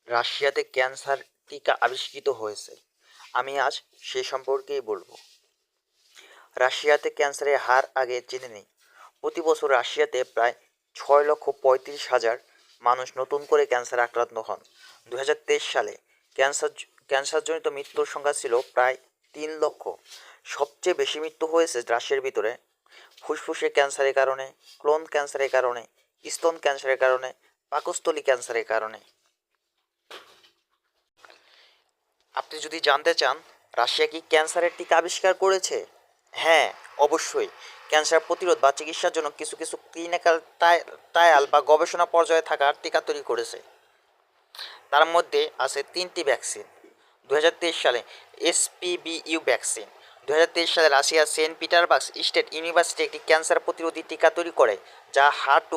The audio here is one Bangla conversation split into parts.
রাশিয়াতে ক্যান্সার টিকা আবিষ্কৃত হয়েছে। আমি আজ সে সম্পর্কেই বলবো। রাশিয়াতে ক্যান্সারের হার আগে জেনে নিই। প্রতি বছর রাশিয়াতে প্রায় 6,35,000 মানুষ নতুন করে ক্যান্সার আক্রান্ত হন। 2023 সালে ক্যান্সারজনিত মৃত্যুর সংখ্যা ছিল প্রায় 3 লক্ষ। সবচেয়ে বেশি মৃত্যু হয়েছে রাশিয়ার ভিতরে ফুসফুসের ক্যান্সারের কারণে, ক্লোন ক্যান্সারের কারণে, স্তন ক্যান্সারের কারণে, পাকস্থলী ক্যান্সারের কারণে। আপনি যদি জানতে চান রাশিয়া কি ক্যান্সারের টিকা আবিষ্কার করেছে? হ্যাঁ, অবশ্যই। ক্যান্সার প্রতিরোধ বা চিকিৎসার জন্য কিছু কিছু ক্লিনিক্যাল ট্রায়াল বা গবেষণা পর্যায়ে থাকা টিকা তৈরি করেছে। তার মধ্যে আছে 3টি ভ্যাকসিন। 2023 সালে এসপিবিইউ ভ্যাকসিন। 2023 সালে রাশিয়ার সেন্ট পিটারবার্গ স্টেট ইউনিভার্সিটি একটি ক্যান্সার প্রতিরোধী টিকা তৈরি করে, যা HER2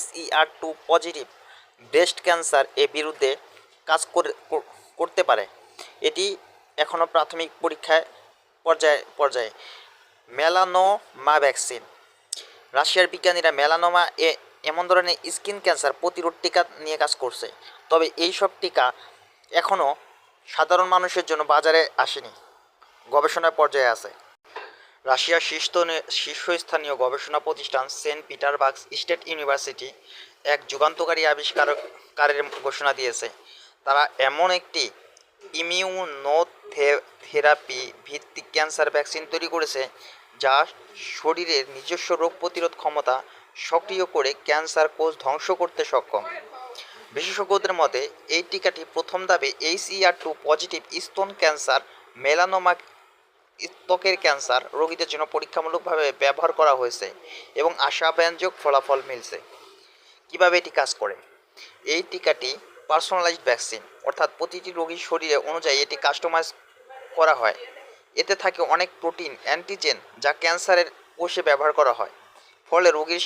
HER2 positive breast cancer এর বিরুদ্ধে কাজ করতে পারে। এটি এখনও প্রাথমিক পরীক্ষায় পর্যায়ে। Melanoma vaccine. রাশিয়ার বিজ্ঞানীরা মেলানোমা এমন ধরনের স্কিন ক্যান্সার প্রতিরোধ টিকা নিয়ে কাজ করছে, তবে এই সব টিকা এখনও সাধারণ মানুষের জন্য বাজারে আসেনি, গবেষণার পর্যায়ে আছে। রাশিয়ার শীর্ষস্থানীয় গবেষণা প্রতিষ্ঠান সেন্ট পিটারবার্গ স্টেট ইউনিভার্সিটি এক যুগান্তকারী আবিষ্কারের ঘোষণা দিয়েছে। তারা এমন একটি ইমিউনোথেরাপি ভিত্তিক ক্যান্সার ভ্যাকসিন তৈরি করেছে, যা শরীরের নিজস্ব রোগ প্রতিরোধ ক্ষমতা সক্রিয় করে ক্যান্সার কোষ ধ্বংস করতে সক্ষম। বিশেষজ্ঞদের মতে এই টিকাটি প্রথম ধাপে HER2 পজিটিভ স্তন ক্যান্সার, মেলানোমা ত্বকের ক্যান্সার রোগীদের জন্য পরীক্ষামূলকভাবে ব্যবহার করা হয়েছে এবং আশাব্যঞ্জক ফলাফল মিলছে। কিভাবে এটি কাজ করে? এই টিকাটি পার্সোনালাইজড ভ্যাকসিন, অর্থাৎ প্রতিটি রোগীর শরীরে অনুযায়ী এটি কাস্টমাইজ করা হয়। এতে থাকে অনেক প্রোটিন, অ্যান্টিজেন, যা ক্যান্সারের কোষে ব্যবহার করা হয়। ফলে রোগীর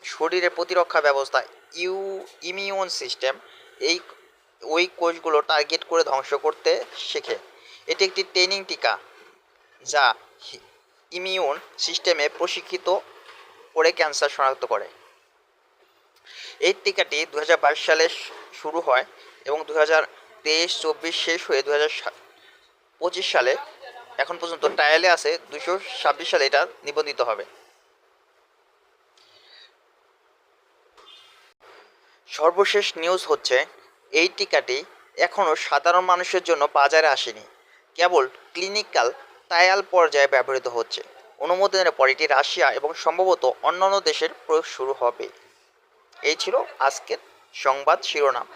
শরীরের প্রতিরক্ষা ব্যবস্থা ইমিউন সিস্টেম ওই কোষগুলো টার্গেট করে ধ্বংস করতে শেখে। এটি একটি ট্রেনিং টিকা যা ইমিউন সিস্টেমে প্রশিক্ষিত করে ক্যান্সার শনাক্ত করে। এই টিকাটি 2022 সালে শুরু হয় এবং 2023-24 শেষ হয়ে 2025 সালে এখন পর্যন্ত ট্রায়ালে আছে। 2026 সালে এটা নিবন্ধিত হবে। সর্বশেষ নিউজ হচ্ছে এই টিকাটি এখনও সাধারণ মানুষের জন্য বাজারে আসেনি, কেবল ক্লিনিক্যাল ট্রায়াল পর্যায়ে ব্যবহৃত হচ্ছে। অনুমোদনের পর এটি রাশিয়া এবং সম্ভবত অন্যান্য দেশের প্রয়োগ শুরু হবে। এই ছিল আজকের সংবাদ শিরোনাম।